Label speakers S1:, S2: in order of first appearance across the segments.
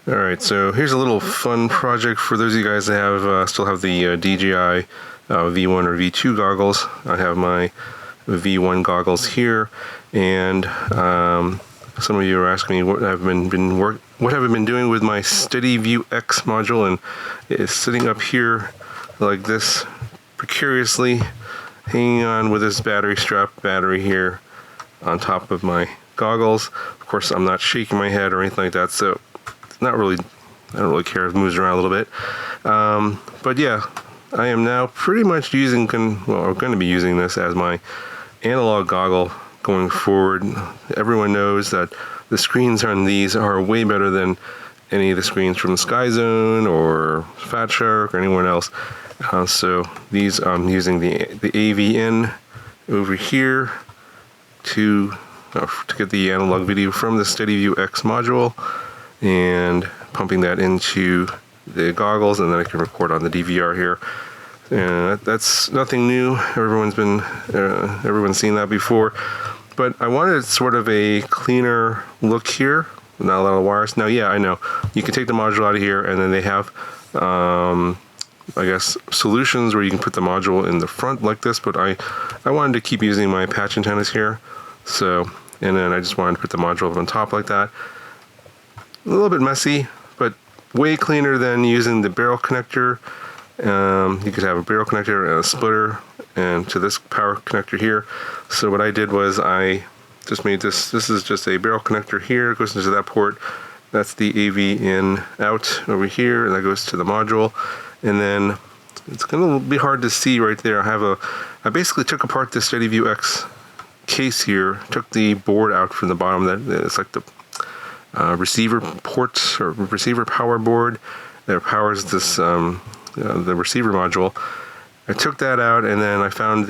S1: Alright, so here's a little fun project for those of you guys that have still have the DJI V1 or V2 goggles. I have my V1 goggles here, and some of you are asking me what I've been doing with my SteadyView X module, and it's sitting up here like this, precariously hanging on with this battery here on top of my goggles. Of course, I'm not shaking my head or anything like that, so it's not really, I don't really care if it moves around a little bit. But yeah, I am now pretty much using, I'm going to be using this as my analog goggle going forward. Everyone knows that the screens on these are way better than any of the screens from Skyzone or Fat Shark or anyone else. So these, I'm using the AVN over here to get the analog video from the SteadyView X module and pumping that into the goggles, and then I can record on the DVR here. And that's nothing new. Everyone's seen that before. But I wanted sort of a cleaner look here, not a lot of wires. Now, yeah, I know you can take the module out of here, and then they have, I guess, solutions where you can put the module in the front like this. But I wanted to keep using my patch antennas here. So, and then I just wanted to put the module up on top like that. A little bit messy, but way cleaner than using the barrel connector. You could have a barrel connector and a splitter, and to this power connector here. So what I did was I just made this is just a barrel connector here, it goes into that port. That's the AV in out over here, and that goes to the module. And then it's gonna be hard to see right there. I basically took apart the SteadyView X case here, took the board out from the bottom. That it's like the receiver ports or receiver power board that powers this the receiver module. I took that out, and then I found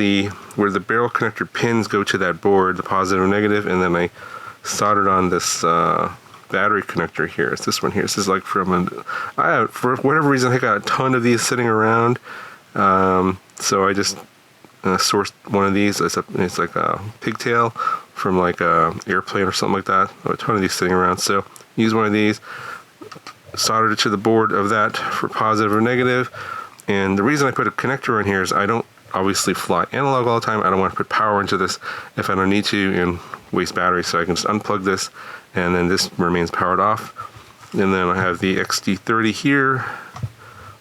S1: where the barrel connector pins go to that board, the positive and negative, and then I soldered on this battery connector here. It's this one here. This is like for whatever reason I got a ton of these sitting around, so I just sourced one of these. It's like a pigtail from like a airplane or something like that. A ton of these sitting around, so use one of these, soldered it to the board of that for positive or negative. And the reason I put a connector in here is I don't obviously fly analog all the time. I don't want to put power into this if I don't need to and waste battery, so I can just unplug this, and then this remains powered off. And then I have the XD30 here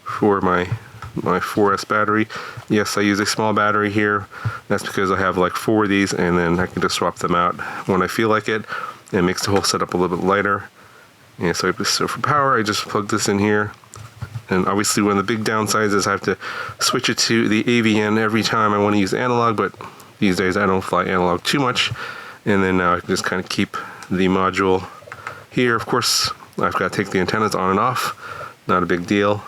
S1: for my 4S battery. Yes, I use a small battery here. That's because I have like 4 of these, and then I can just swap them out when I feel like it. It makes the whole setup a little bit lighter. And so for power, I just plug this in here. And obviously one of the big downsides is I have to switch it to the AVN every time I want to use analog, but these days I don't fly analog too much. And then now I can just kind of keep the module here. Of course, I've got to take the antennas on and off. Not a big deal.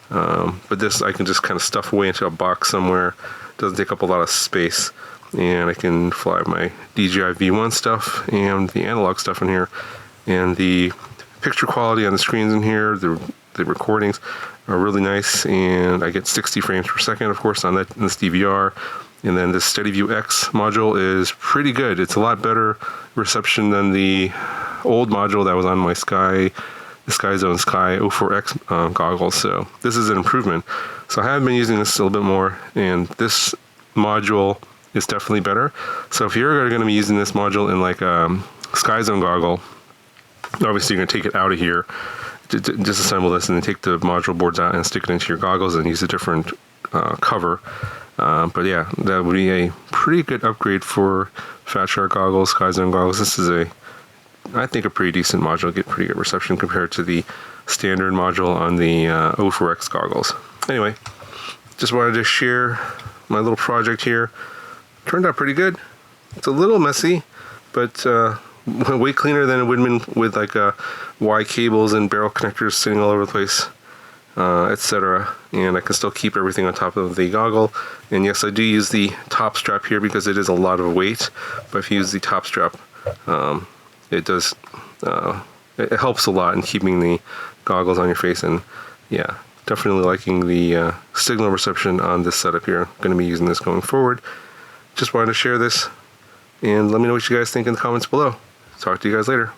S1: But this I can just kind of stuff away into a box somewhere. Doesn't take up a lot of space. And I can fly my DJI V1 stuff and the analog stuff in here. And the picture quality on the screens in here, the recordings are really nice, and I get 60 frames per second, of course, on this DVR. And then this SteadyView X module is pretty good. It's a lot better reception than the old module that was on my Skyzone Sky 04X goggles. So this is an improvement. So I have been using this a little bit more, and this module is definitely better. So if you're going to be using this module in like a Skyzone goggle, obviously you're going to take it out of here, disassemble this, and then take the module boards out and stick it into your goggles and use a different cover. But yeah, that would be a pretty good upgrade for Fat Shark goggles, Skyzone goggles. This is I think a pretty decent module, get pretty good reception compared to the standard module on the 04X goggles. Anyway, just wanted to share my little project here. Turned out pretty good. It's a little messy, but way cleaner than it would have been with like Y cables and barrel connectors sitting all over the place, etc. And I can still keep everything on top of the goggle. And yes, I do use the top strap here because it is a lot of weight. But if you use the top strap, it does it helps a lot in keeping the goggles on your face. And yeah, definitely liking the signal reception on this setup here. I'm going to be using this going forward. Just wanted to share this, and let me know what you guys think in the comments below. Talk to you guys later.